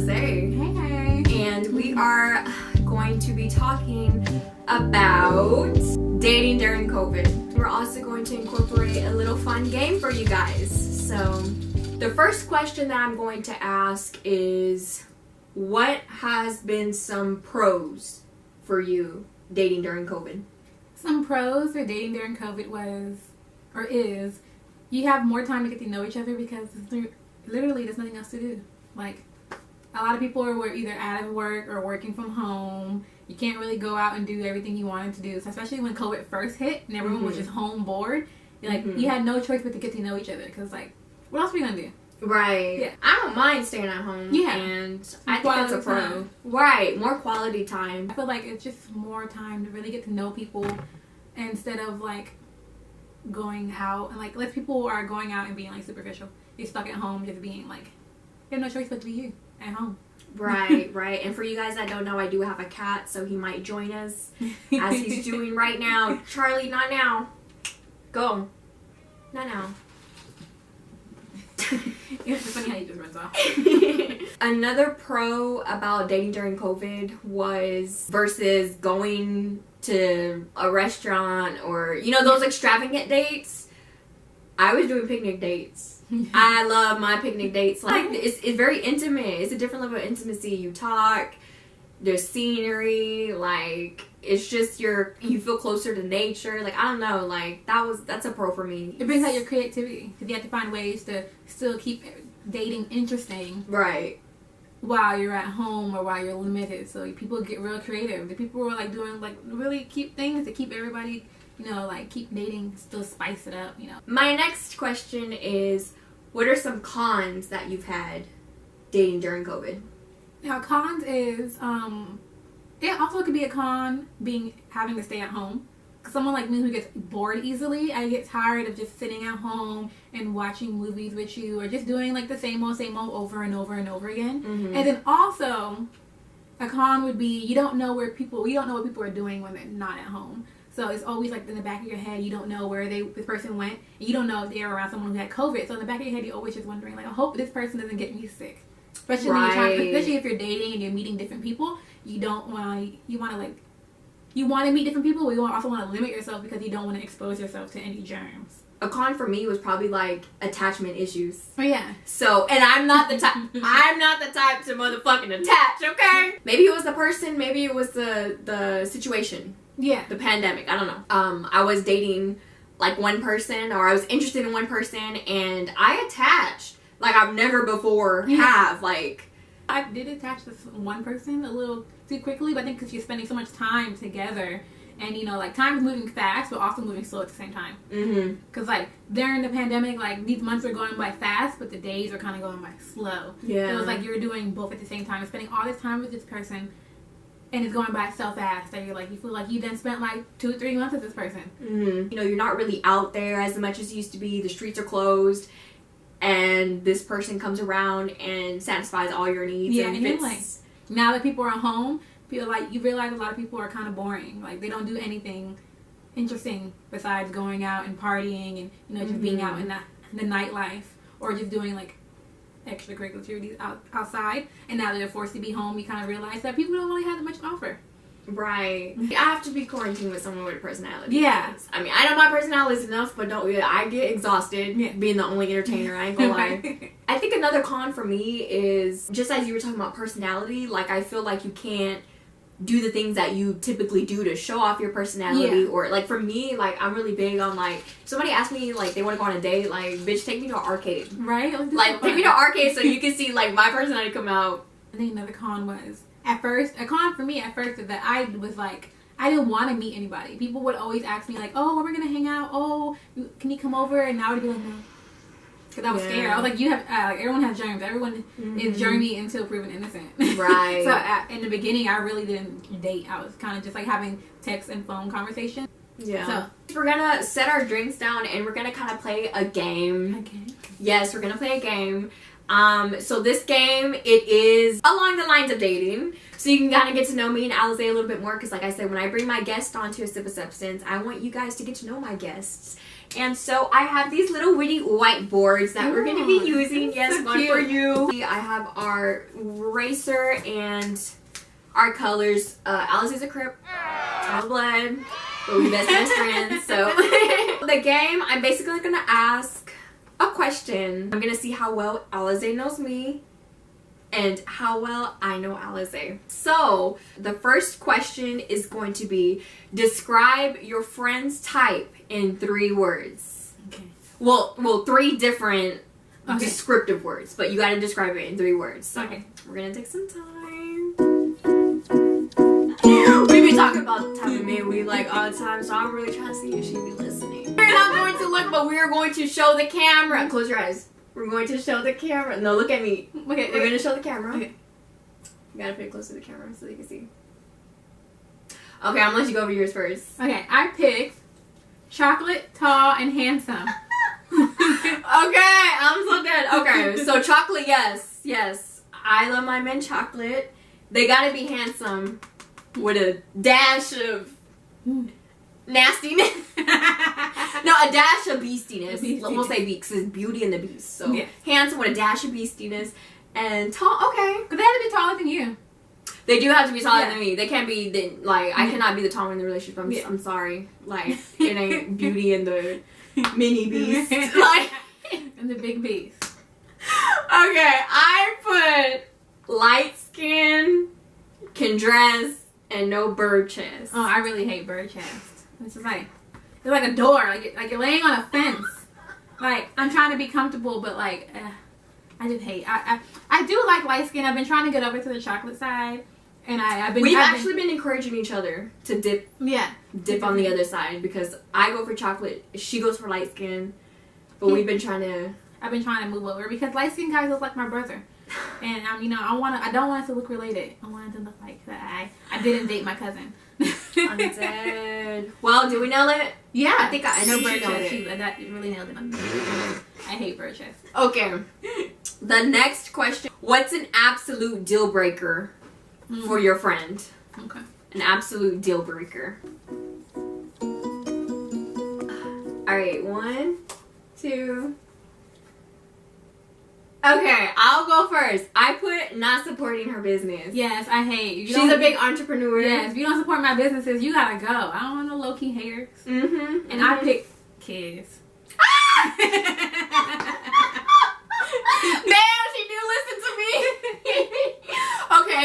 Alize. Hey. And we are going to be talking about dating during COVID. We're also going to incorporate a little fun game for you guys. So the first question that I'm going to ask is, what has been some pros for you dating during COVID? Some pros for dating during COVID is you have more time to get to know each other because literally there's nothing else to do. Like, a lot of people were either out of work or working from home. You can't really go out and do everything you wanted to do. So especially when COVID first hit and everyone was just home bored, you had no choice but to get to know each other. Because, like, what else are we going to do? Right. Yeah. I don't mind staying at home. Yeah. And I think that's a pro. Time. Right. More quality time. I feel like it's just more time to really get to know people instead of, like, going out. And, like, less people are going out and being, like, superficial. You're stuck at home just being, like, you have no choice but to be here at home. Right, right. And for you guys that don't know, I do have a cat, so he might join us as he's doing right now. Charlie, not now. Go. Not now. It's funny how he just runs off. Another pro about dating during COVID was versus going to a restaurant or, you know, those extravagant dates. I was doing picnic dates. I love my picnic dates. Like, it's very intimate. It's a different level of intimacy. You talk, there's scenery, like, it's just you feel closer to nature. Like, I don't know, like, that's a pro for me. It brings out your creativity because you have to find ways to still keep dating interesting. Right. While you're at home or while you're limited. So people get real creative. The people were, like, doing, like, really cute things to keep everybody, you know, like, keep dating, still spice it up, you know. My next question is, what are some cons that you've had dating during COVID? Now, cons is, it also could be a con having to stay at home. Cause someone like me who gets bored easily, I get tired of just sitting at home and watching movies with you or just doing, like, the same old over and over and over again. Mm-hmm. And then also, a con would be you don't know what people are doing when they're not at home. So it's always, like, in the back of your head, you don't know where this person went. And you don't know if they're around someone who had COVID. So in the back of your head, you're always just wondering, like, I hope this person doesn't get me sick. Especially especially if you're dating and you're meeting different people. You want to meet different people, but you also want to limit yourself because you don't want to expose yourself to any germs. A con for me was probably, like, attachment issues. Oh, yeah. So, and I'm not the type to motherfucking attach, okay? Maybe it was the person, maybe it was the situation. Yeah. The pandemic. I don't know. I was dating, like, one person, or I was interested in one person, and I attached like I've never before have. Like, I did attach to one person a little too quickly, but I think because you're spending so much time together, and, you know, like, time is moving fast, but also moving slow at the same time. Mm-hmm. Because, like, during the pandemic, like, these months are going by fast, but the days are kind of going by slow. Yeah. So it was like you were doing both at the same time, spending all this time with this person. And it's going by so fast that you feel like you then spent, like, 2 or 3 months with this person. Mm-hmm. You know, you're not really out there as much as you used to be. The streets are closed. And this person comes around and satisfies all your needs. Yeah, and then, like, now that people are home, you realize a lot of people are kind of boring. Like, they don't do anything interesting besides going out and partying and, you know, just being out in the nightlife. Or just doing, like, extracurricular activities outside, and now that they're forced to be home, you kind of realize that people don't really have that much to offer. Right. I have to be quarantined with someone with a personality. Yeah. I mean, I know my personality is enough, but I get exhausted being the only entertainer. I ain't gonna lie. I think another con for me is, just as you were talking about personality, like, I feel like you can't do the things that you typically do to show off your personality. Or, like, for me, like, I'm really big on, like, somebody asked me, like, they want to go on a date, like, bitch, take me to an arcade. Right? Like, take me to an arcade so you can see, like, my personality come out. I think another con was, a con for me at first is that I was, like, I didn't want to meet anybody. People would always ask me, like, oh, when we're going to hang out? Oh, can you come over? And I would be like, no. Because I was scared. I was like, everyone has germs. Everyone is germy until proven innocent. Right. So in the beginning, I really didn't date. I was kind of just, like, having text and phone conversation. Yeah. So we're going to set our drinks down and we're going to kind of play a game. A game? Yes, we're going to play a game. So this game, it is along the lines of dating. So you can kind of get to know me and Alize a little bit more. Because, like I said, when I bring my guest onto A Sip of Substance, I want you guys to get to know my guests. And so I have these little witty whiteboards that we're going to be using. Yes, so one cute. for you. I have our eraser and our colors. Alice is a Crip. All blood. But we best friends. So the game, I'm basically going to ask a question. I'm going to see how well Alize knows me and how well I know Alize. So the first question is going to be, describe your friend's type in 3 words. Okay. Well, 3 different descriptive words, but you got to describe it in 3 words. So we're gonna take some time. We be talking about the time of me we like all the time, so I'm really trying to see if she be listening. We're not going to look, but we're going to show the camera. Close your eyes. We're going to show the camera. No, look at me. Okay, we're going to show the camera. Okay. You gotta put it close to the camera so they can see. Okay, I'm gonna let you go over yours first. Okay, I picked chocolate, tall, and handsome. Okay, I'm so dead. Okay, so chocolate, yes. I love my men chocolate. They gotta be handsome with a dash of nastiness. No, a dash of beastiness. We'll say because it's Beauty and the Beast. So handsome with a dash of beastiness. And tall, okay. But they have to be taller than you. They do have to be taller than me. They can't be, I cannot be the tall one in the relationship. I'm sorry. Like, it ain't Beauty and the mini beast. Like, and the big beast. Okay, I put light skin, can dress, and no bird chest. Oh, I really hate bird chest. It's just like, it's like a door. Like you're laying on a fence. Like, I'm trying to be comfortable, but like, I just hate. I do like light skin. I've been trying to get over to the chocolate side, and We've actually been encouraging each other to dip. Yeah. Dip on the other side because I go for chocolate, she goes for light skin, but I've been trying to move over because light skin guys look like my brother, and I don't want it to look related. I want it to look like that I didn't date my cousin. I'm dead. Well, did we nail it? Yeah, I think I know bird chest. That really nailed it. I hate bird chest. Okay. The next question: what's an absolute deal breaker for your friend? Okay. An absolute deal breaker. All right, 1, 2. Okay, I'll go first. I put not supporting her business. Yes, I hate. She's a big entrepreneur. Yes, if you don't support my businesses, you gotta go. I don't want no low-key haters. Mm-hmm. And I picked kids. Damn, she do listen to me. Okay,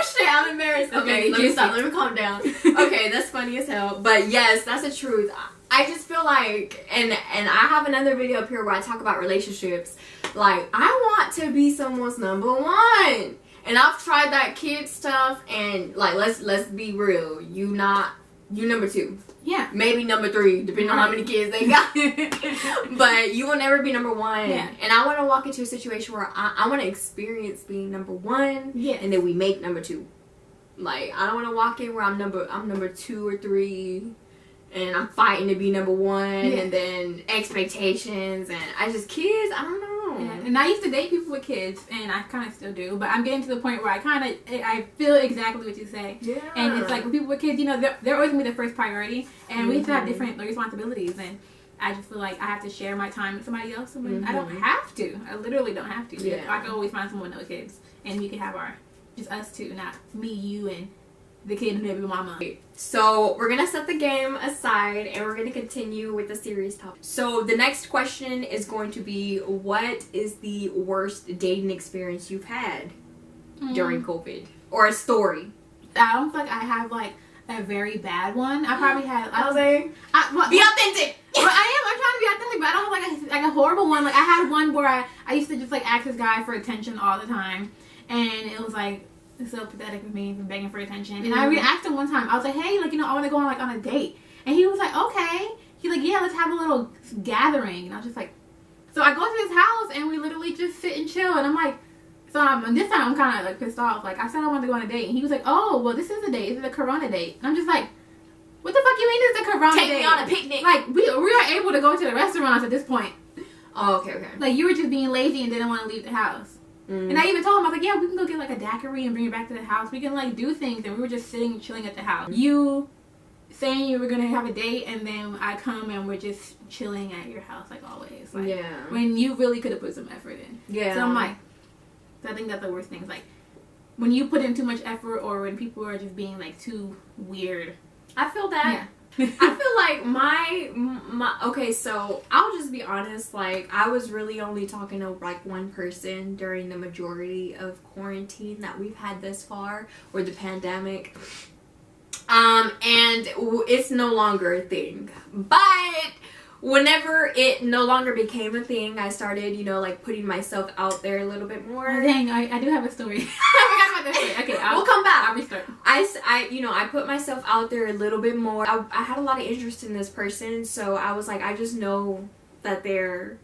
shit, I'm embarrassed. Okay, let me stop. Let me calm down. Okay, that's funny as hell. But yes, that's the truth. I just feel like, and I have another video up here where I talk about relationships. Like, I want to be someone's number 1. And I've tried that kid stuff, and like, let's be real. You number 2. Yeah. Maybe number 3, depending on how many kids they got. But you will never be number 1. Yeah. And I want to walk into a situation where I want to experience being number 1. Yeah. And then we make number 2. Like, I don't want to walk in where I'm number 2 or 3. And I'm fighting to be number 1, and then expectations, and kids, I don't know. Yeah. And I used to date people with kids, and I kind of still do, but I'm getting to the point where I feel exactly what you say. Yeah. And it's like with people with kids, they're always going to be the first priority, and we have to have different responsibilities, and I just feel like I have to share my time with somebody else, and I don't have to. I literally don't have to. Yeah. I can always find someone with no kids, and we can have just us two, not me, you, and the kid and maybe mama. So we're gonna set the game aside and we're gonna continue with the serious topic. So the next question is going to be, what is the worst dating experience you've had during COVID? Or a story? I don't feel like I have like a very bad one. I probably had. Be authentic. Well, I'm trying to be authentic, but I don't have like a horrible one. Like I had one where I used to just like ask this guy for attention all the time, and it was like. It's so pathetic of me for begging for attention. And I asked him one time, I was like, hey, like, I want to go on a date. And he was like, okay. He's like, yeah, let's have a little gathering. And I was just like, so I go to his house and we literally just sit and chill. And I'm like, this time I'm kind of like pissed off. Like, I said I wanted to go on a date. And he was like, oh, well, this is a date. This is a Corona date. And I'm just like, what the fuck you mean this is a Corona date? Take me on a picnic. Like, we are able to go to the restaurants at this point. Oh, okay. Like, you were just being lazy and didn't want to leave the house. And I even told him, I was like, yeah, we can go get like a daiquiri and bring it back to the house. We can like do things, and we were just sitting and chilling at the house. You saying you were gonna have a date, and then I come and we're just chilling at your house like always. Like, yeah. when you really could have put some effort in. Yeah. So I'm like, I think that's the worst thing. Is like when you put in too much effort, or when people are just being like too weird. I feel that. Yeah. I feel like my okay, so I'll just be honest, like I was really only talking to like one person during the majority of quarantine that we've had thus far, or the pandemic. And it's no longer a thing. But whenever it no longer became a thing, I started, you know, like putting myself out there a little bit more. Oh, dang, I do have a story. I forgot about this story. Okay, we'll come back. I'll restart. I put myself out there a little bit more. I had a lot of interest in this person, so I was like, I just know that they're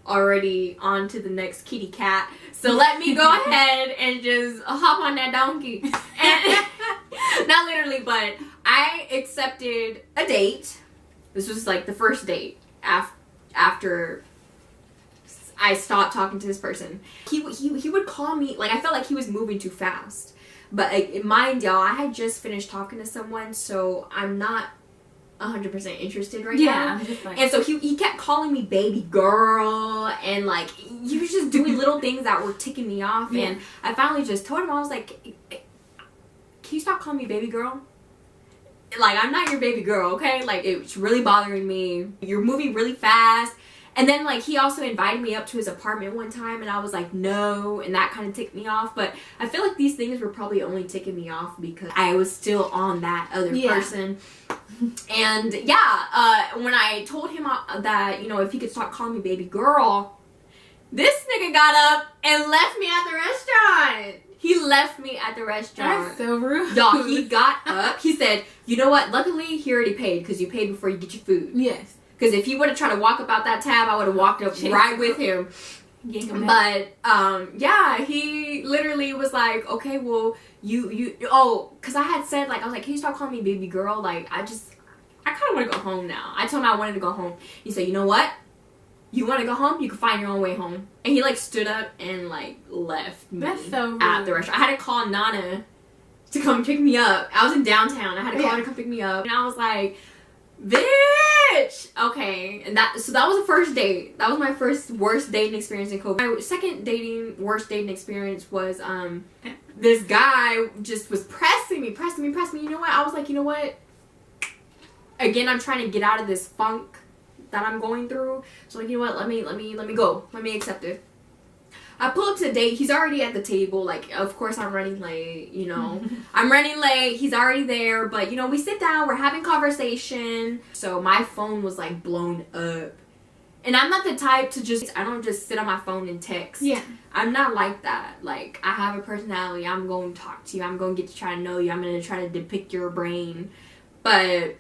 already on to the next kitty cat. So let me go ahead and just hop on that donkey. And not literally, but I accepted a date. This was like the first date after I stopped talking to this person. He would call me, like I felt like he was moving too fast. But mind y'all, I had just finished talking to someone, so I'm not 100% interested right now. I'm just like, and so he kept calling me baby girl, and like he was just doing little things that were ticking me off. Yeah. And I finally just told him, I was like, can you stop calling me baby girl? Like, I'm not your baby girl, okay? Like, it's really bothering me. You're moving really fast. And then, like, he also invited me up to his apartment one time, and I was like, no, and that kind of ticked me off. But I feel like these things were probably only ticking me off because I was still on that other person. And, yeah, when I told him that, you know, if he could stop calling me baby girl, this nigga got up and left me at the restaurant. He left me at the restaurant. That's so rude. Y'all, he got up. He said, you know what? Luckily, he already paid because you paid before you get your food. Yes. Because if he would have tried to walk up out that tab, I would have walked up right with him. But, yeah, he literally was like, okay, well, because I had said, like, I was like, can you stop calling me baby girl? Like, I kind of want to go home now. I told him I wanted to go home. He said, you know what? You want to go home? You can find your own way home. And he, like, stood up and, like, left me at the restaurant. I had to call Nana to come pick me up. I was in downtown. I had to call her to come pick me up. And I was like, bitch! Okay. And that was the first date. That was my first worst dating experience in COVID. My second worst dating experience was, this guy just was pressing me. You know what? I was like, you know what? Again, I'm trying to get out of this funk that I'm going through. So like, you know what, let me go. Let me accept it. I pull up to the date. He's already at the table. Like, of course I'm running late, you know. I'm running late. He's already there. But, you know, we sit down. We're having conversation. So my phone was, like, blown up. And I'm not the type to I don't just sit on my phone and text. Yeah. I'm not like that. Like, I have a personality. I'm going to talk to you. I'm going to get to try to know you. I'm going to try to depict your brain. But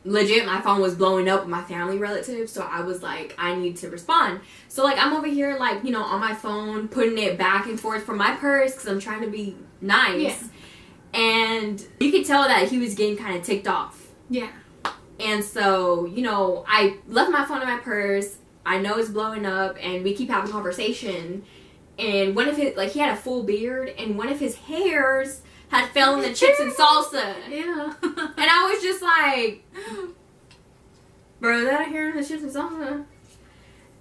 legit, my phone was blowing up with my family relatives, so I was like, I need to respond. So like, I'm over here like, you know, on my phone, putting it back and forth from my purse because I'm trying to be nice. Yeah. And you could tell that he was getting kind of ticked off. Yeah. And so, you know, I left my phone in my purse. I know it's blowing up, and we keep having conversation. And one of his, like, he had a full beard, and one of his hairs had fell in the chips and salsa. Yeah. And I was just like, bro, is that a hair in the chips and salsa?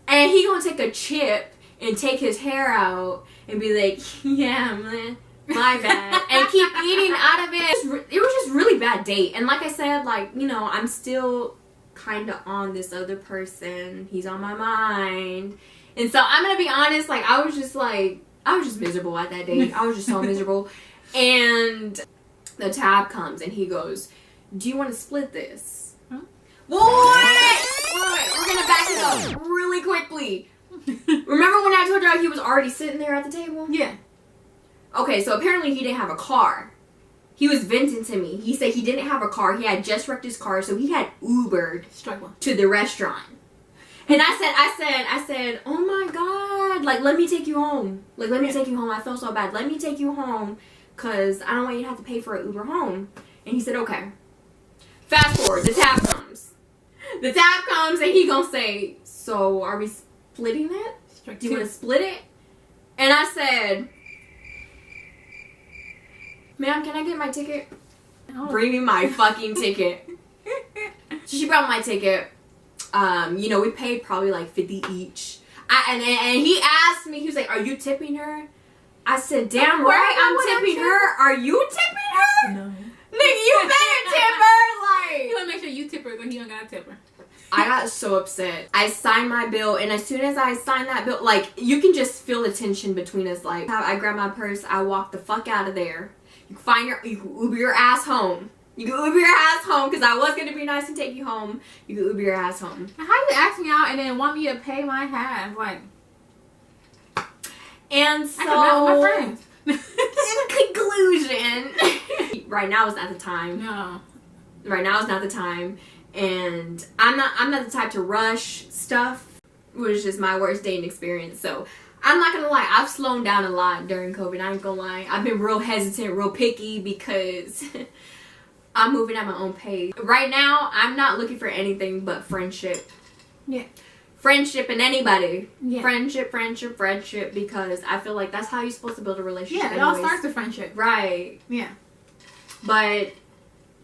And he gonna take a chip and take his hair out and be like, yeah, man, my bad. And keep eating out of it. It was just really bad date. And like I said, like, you know, I'm still kind of on this other person. He's on my mind. And so I'm gonna be honest, like, I was just miserable at that date. I was just so miserable. And the tab comes and he goes, do you want to split this? Huh? Wait, we're gonna back it up really quickly. Remember when I told you he was already sitting there at the table? Yeah. Okay, so apparently he didn't have a car. He was venting to me. He said he didn't have a car. He had just wrecked his car, so he had Ubered to the restaurant. And I said, oh my God, like, let me take you home. Like, let me take you home. I feel so bad. Let me take you home, because I don't want you to have to pay for an Uber home. And he said, okay. Fast forward, the tab comes. The tab comes, and he gonna say, so are we splitting it? Do you want to split it? And I said, ma'am, can I get my ticket? Bring me my fucking ticket. So she brought my ticket. We paid probably like $50 each. And he asked me, he was like, "Are you tipping her?" I said, "Damn right, I'm tipping her. Are you tipping her?" No. Nigga, you better tip her. Like, you want to make sure you tip her, but he don't got to tip her. I got so upset. I signed my bill, and as soon as I signed that bill, like, you can just feel the tension between us. Like, I grabbed my purse, I walked the fuck out of there. You can Uber your ass home. You can Uber your ass home, because I was going to be nice and take you home. You can Uber your ass home. How you ask me out and then want me to pay my half? Like, and so, my friends. in conclusion, right now is not the time. No. Right now is not the time. And I'm not the type to rush stuff, which is just my worst dating experience. So I'm not gonna lie, I've slowed down a lot during COVID. I ain't gonna lie. I've been real hesitant, real picky, because I'm moving at my own pace. Right now, I'm not looking for anything but friendship. Yeah. Friendship and anybody. Yeah. Friendship, because I feel like that's how you're supposed to build a relationship. Yeah, it all starts with friendship. Right. Yeah. But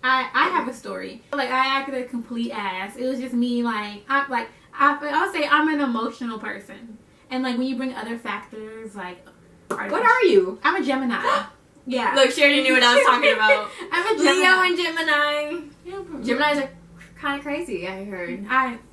I have a story. Like, I acted a complete ass. It was just me, I'll say I'm an emotional person. And, like, when you bring other factors, like... What are you? I'm a Gemini. Yeah. Look, she already knew what I was talking about. I'm a Gemini. Leo and Gemini. Yeah, Geminis are kind of crazy, I heard.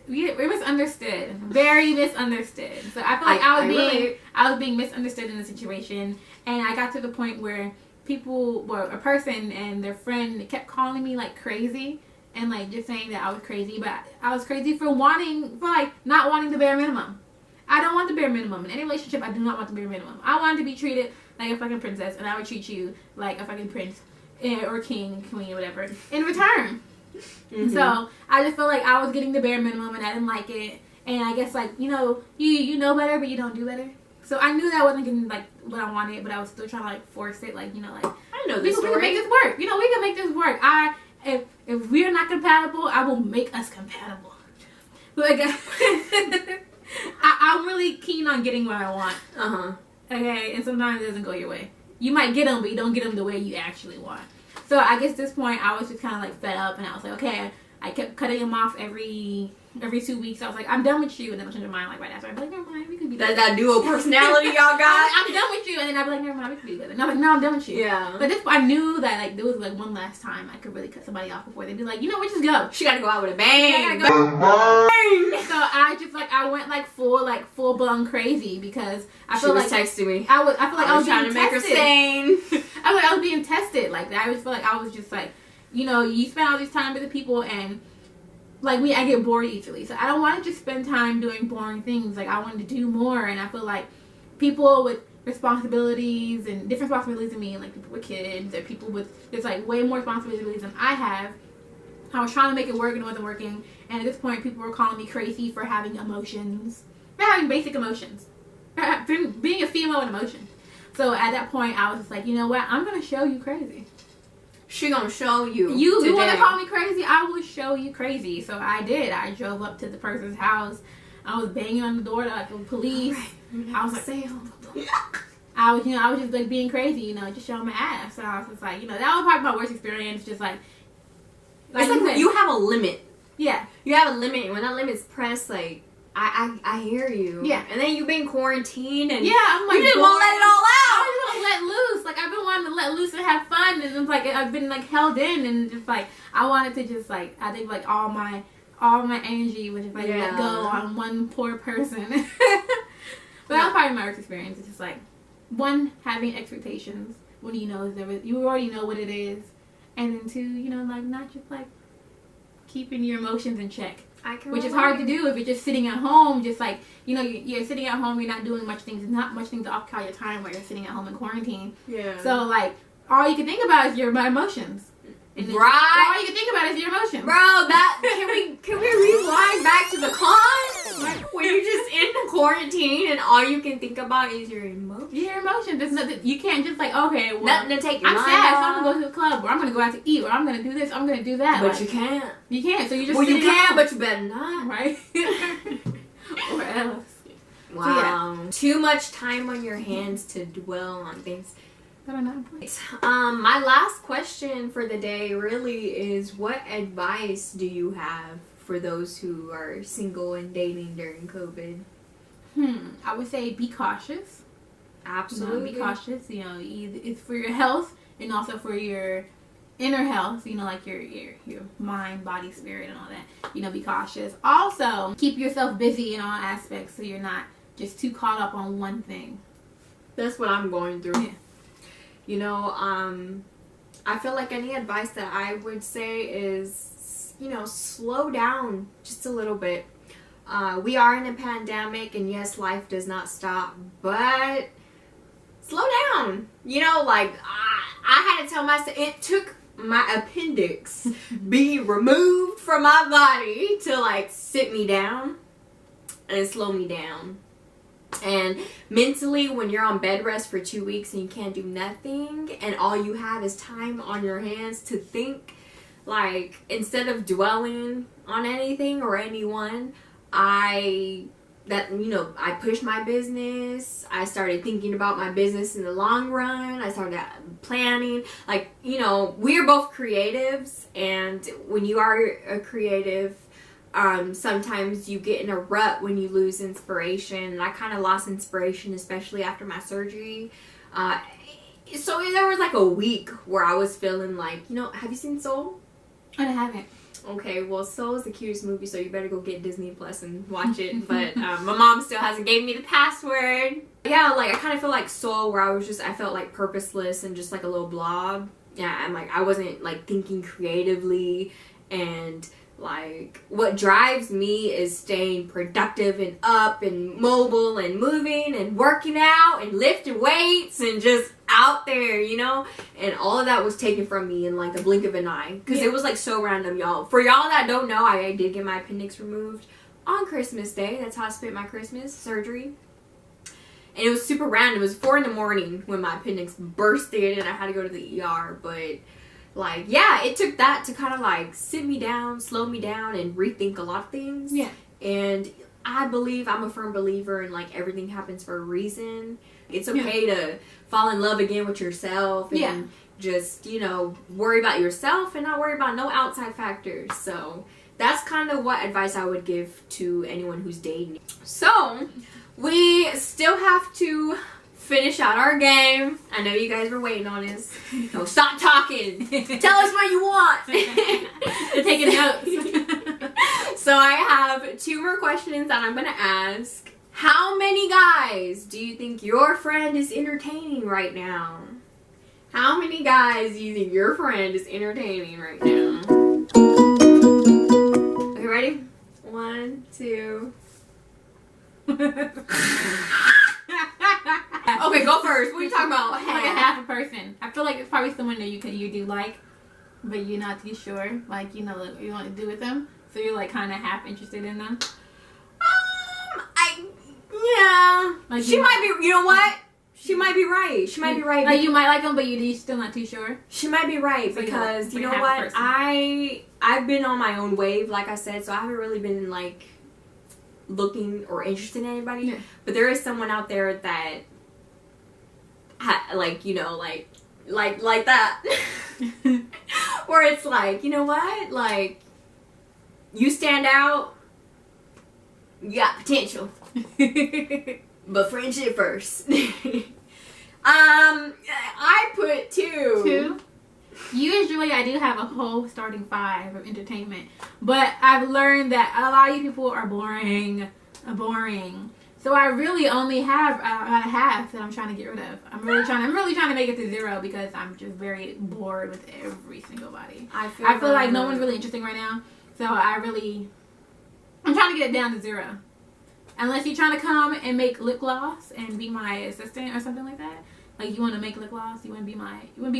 We're misunderstood. Very misunderstood. So I feel like I was being misunderstood in the situation. And I got to the point where a person and their friend kept calling me like crazy and like just saying that I was crazy, but I was crazy for not wanting the bare minimum. I don't want the bare minimum. In any relationship, I do not want the bare minimum. I wanted to be treated like a fucking princess, and I would treat you like a fucking prince or king, queen, or whatever in return. Mm-hmm. So I just felt like I was getting the bare minimum and I didn't like it. And I guess, like, you know better, but you don't do better. So I knew that I wasn't getting, like, what I wanted, but I was still trying to, like, force it. Like, I know this story. We can make this work. We can make this work. If we're not compatible, I will make us compatible. Like, I'm really keen on getting what I want. Uh-huh. Okay? And sometimes it doesn't go your way. You might get them, but you don't get them the way you actually want. So I guess at this point, I was just kind of, like, fed up, and I was like, okay, I kept cutting him off every 2 weeks. I was like, I'm done with you. And then I changed my mind, like, right after. I'd be like, never mind, we can be together. That dual personality y'all got? I'm done with you. And then I'd be like, never mind, we can be together. And I'm like, no, I'm done with you. Yeah. But I knew that, like, there was, like, one last time I could really cut somebody off before they'd be like, you know what, just go. She gotta go out with a bang. So I just, like, I went, like, full blown crazy because I feel like... She was texting me. I feel like I was trying to make her sane. I feel like I was being tested. Like, I just feel like I was just, like, you spend all this time with the people and... Like, I get bored easily. So I don't want to just spend time doing boring things. Like, I wanted to do more. And I feel like people with responsibilities and different responsibilities than me, like people with kids or people with just, like, way more responsibilities than I have, I was trying to make it work and it wasn't working. And at this point, people were calling me crazy for having emotions. For having basic emotions. For being a female with emotions. So at that point, I was just like, you know what? I'm going to show you crazy. She gonna show you. You want to call me crazy? I will show you crazy. So I did. I drove up to the person's house. I was banging on the door like the police. Right. I was like, I was just like being crazy, just showing my ass. So I was just like, that was probably my worst experience. Just like it's like you have a limit. Yeah, you have a limit, and when that limit's pressed, like I hear you. Yeah, and then you've been quarantined, and I'm like, you just won't let it all out. I just want to let loose. Like, I've been wanting to let loose and have fun, and it's like I've been like held in, and just like I wanted to just like I think like all my energy was just like let go on one poor person. But that was probably my worst experience. It's just like one, having expectations when you already know what it is, and then two, like not just like keeping your emotions in check. Which is hard to do if you're just sitting at home, just like, you're sitting at home, you're not doing much things, not much things to occupy your time while you're sitting at home in quarantine. Yeah. So, like, all you can think about is your emotions. And right. All you can think about is your emotions. Bro, can we rewind back to the con? When you're just in quarantine and all you can think about is your emotions. Your emotions. There's nothing, you can't just like, okay, well, nothing to take your I'm mind sad, off. so I'm going to go to the club, or I'm going to go out to eat, or I'm going to do this, I'm going to do that. But you can't. You can't, so you just you can, but you better not. Right? Or else. Wow. So, yeah. Too much time on your hands to dwell on things. that are not important. My last question for the day really is, what advice do you have for those who are single and dating during COVID? I would say be cautious. Absolutely. Be cautious. It's for your health and also for your inner health. Like your mind, body, spirit, and all that. Be cautious. Also, keep yourself busy in all aspects so you're not just too caught up on one thing. That's what I'm going through. Yeah. I feel like any advice that I would say is, slow down just a little bit. We are in a pandemic, and yes, life does not stop, but slow down. I had to tell myself, it took my appendix being removed from my body to sit me down and slow me down. And mentally, when you're on bed rest for 2 weeks and you can't do nothing and all you have is time on your hands to think, instead of dwelling on anything or anyone, I pushed my business. I started thinking about my business in the long run. I started planning. We are both creatives, and when you are a creative, sometimes you get in a rut when you lose inspiration. And I kind of lost inspiration, especially after my surgery. So there was a week where I was feeling have you seen Soul? I haven't. Okay, well, Soul is the cutest movie, so you better go get Disney Plus and watch it. But my mom still hasn't gave me the password. Yeah, I kind of feel like Soul, where I felt purposeless and just a little blob. Yeah, and I wasn't thinking creatively, and what drives me is staying productive and up and mobile and moving and working out and lifting weights and just out there, and all of that was taken from me in the blink of an eye, because it was so random, y'all. For y'all that don't know, I did get my appendix removed on Christmas Day. That's how I spent my Christmas surgery, and it was super random. It was 4 a.m. when my appendix bursted and I had to go to the ER. But it took that to kind of sit me down, slow me down, and rethink a lot of things. Yeah. And I'm a firm believer in everything happens for a reason. It's okay to fall in love again with yourself and just, worry about yourself and not worry about no outside factors. So that's kind of what advice I would give to anyone who's dating. So we still have to finish out our game. I know you guys were waiting on us. No, stop talking. Tell us what you want. They're taking notes. So I have 2 more questions that I'm going to ask. How many guys do you think your friend is entertaining right now? How many guys do you think your friend is entertaining right now? Okay, ready? 1, 2. Okay, go first. What are you talking about? Half a person. I feel like it's probably someone that you do but you're not too sure. You want to do with them, so you're kind of half interested in them. She might be. You know what? She might be right. She might be right. You might like them, but you're still not too sure. She might be right, because you know what? I've been on my own wave, like I said, so I haven't really been looking or interested in anybody. Yeah. But there is someone out there that like that. Where it's you know what? You stand out. You got potential. But friendship first. I put 2. 2? Usually I do have a whole starting 5 of entertainment, but I've learned that a lot of you people are boring. So I really only have about a half that I'm trying to get rid of. I'm really trying to make it to 0, because I'm just very bored with every single body. I feel like no one's really interesting right now. So I'm trying to get it down to 0. Unless you're trying to come and make lip gloss and be my assistant or something like that. You want to make lip gloss, you want to be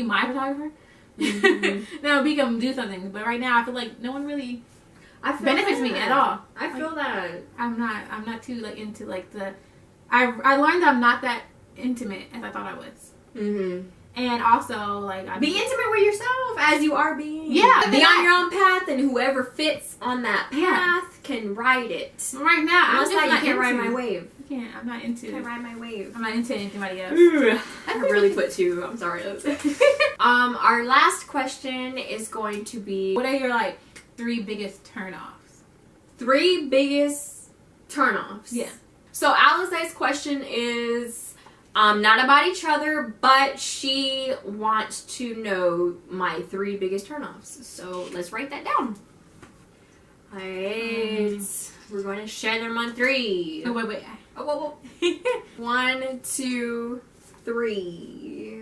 my photographer. Mm-hmm. No, we can do something. But right now, I feel like no one really benefits me at all. I feel that I'm not too into the. I learned I'm not that intimate as I thought I was. Mm-hmm. And also, be intimate with yourself as you are being. Yeah. Be on your own path, and whoever fits on that path can ride it. Right now, you can't ride my wave. I can't. I'm not into. Can I ride my wave? I'm not into anybody else. I really put 2. I'm sorry. Our last question is going to be, what are your like 3 biggest turnoffs? 3 biggest turnoffs. Yeah. So Alize's question is not about each other, but she wants to know my 3 biggest turnoffs. So let's write that down. Alright. We're going to share them on 3. Oh, wait. Oh, whoa. 1, 2, 3.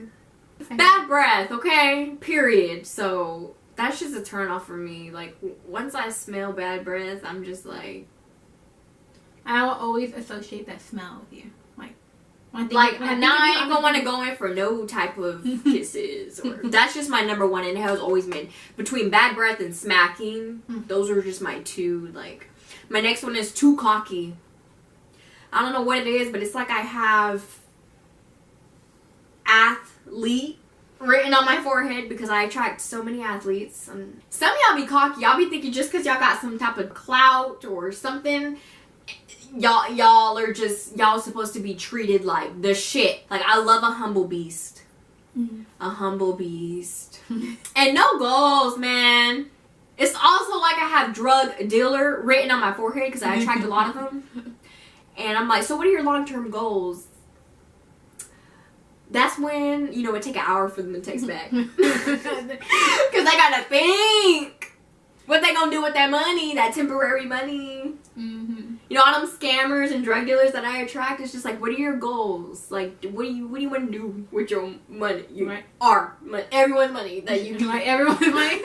Bad breath, okay? Period. So that's just a turn off for me. Like, once I smell bad breath, I'm just like, I will always associate that smell with you. Now I ain't gonna want to go in for no type of kisses. Or that's just my number 1, and it has always been between bad breath and smacking. Those are just my 2. Like, my next one is too cocky. I don't know what it is, but it's like I have athlete written on my forehead because I attract so many athletes. Some of y'all be cocky. Y'all be thinking just because y'all got some type of clout or something, y'all are just, y'all supposed to be treated like the shit. Like, I love a humble beast. A humble beast. And no goals, man. It's also like I have drug dealer written on my forehead because I attract a lot of them. And I'm like, so what are your long-term goals? That's when, you know, it take an hour for them to text back. Because I gotta think what they gonna do with that money, that temporary money. You know, all them scammers and drug dealers that I attract, it's just like, what are your goals? Like, what do you want to do with your money? Everyone's money that you like everyone's money.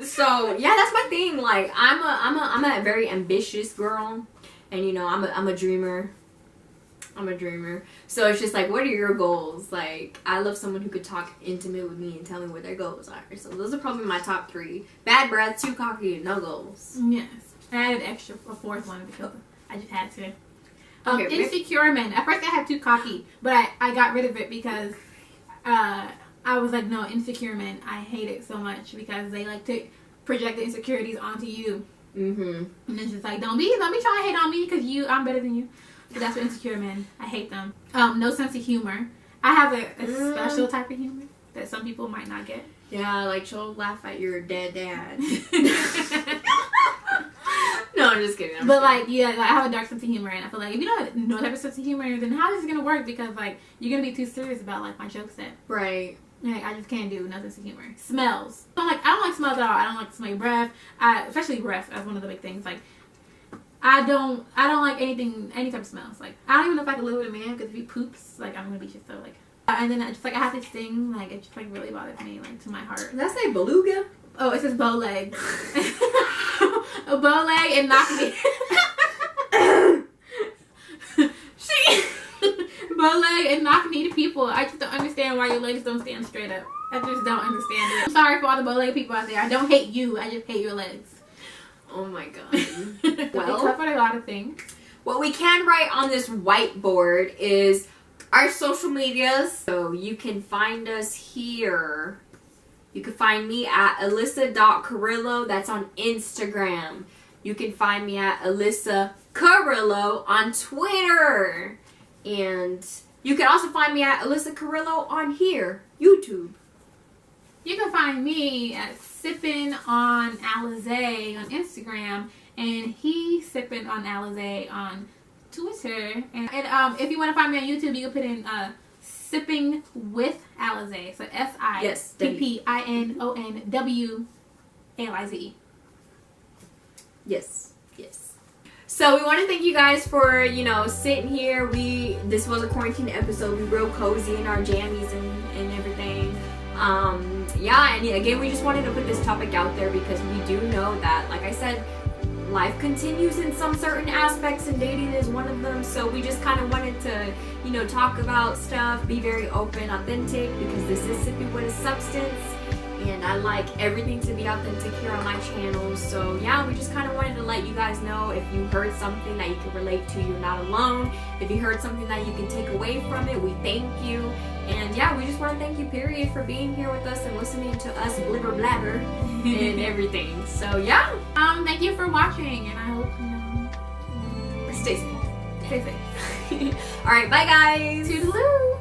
So yeah, that's my thing. Like, I'm a very ambitious girl, and you know, I'm a dreamer. I'm a dreamer. So it's just like, what are your goals? Like, I love someone who could talk intimate with me and tell me what their goals are. So those are probably my top 3. Bad breath, too cocky, and no goals. Yes. I added extra a 4th one because I just had to. Okay, insecure men. At first I had too cocky, but I got rid of it because I was like, no, insecure men. I hate it so much because they like to project the insecurities onto you. And it's just like, don't be trying to hate on me because I'm better than you. So that's what insecure men. I hate them. No sense of humor. I have a special type of humor that some people might not get. Yeah, like she'll laugh at your dead dad. No, I'm just kidding. I have a dark sense of humor, and I feel like if you don't have no type of sense of humor, then how is this gonna work? Because like you're gonna be too serious about like my joke set. Right. Like, I just can't do no sense of humor. Smells. I don't like smells at all. I don't like to smell your breath. Especially breath. That's one of the big things. Like, I don't like any type of smells. Like, I don't even know if I can live with a man because if he poops, like, I'm gonna be just so like. And then I have this thing, like, it just like really bothers me, like, to my heart. Did I say beluga? Oh, it says bow leg. A bow leg and knock me. Bow leg and knock knee to people. I just don't understand why your legs don't stand straight up. I just don't understand it. I'm sorry for all the bow leg people out there. I don't hate you. I just hate your legs. Oh my god. Well, we covered a lot of things. What we can write on this whiteboard is our social medias. So you can find us here. You can find me at alyssa.carrillo. That's on Instagram. You can find me at Alyssa Carrillo on Twitter. And you can also find me at Alyssa Carrillo on here, YouTube. You can find me at Sippin' on Alize on Instagram. And he Sippin' on Alize on Twitter. And if you want to find me on YouTube, you can put in Sipping with Alize. So SIPPINONWALIZE. Yes. Yes. So we want to thank you guys for, sitting here. This was a quarantine episode. We real cozy in our jammies and everything. And again, we just wanted to put this topic out there because we do know that, like I said, life continues in some certain aspects and dating is one of them. So we just kind of wanted to, talk about stuff, be very open, authentic, because this is Sipping with a Substance. And I like everything to be authentic here on my channel. So yeah, we just kind of wanted to let you guys know if you heard something that you can relate to, you're not alone. If you heard something that you can take away from it, we thank you. And yeah, we just want to thank you, period, for being here with us and listening to us blibber blabber and everything. So yeah. Thank you for watching, and I hope, stay safe. Stay safe. All right, bye guys. Toodaloo.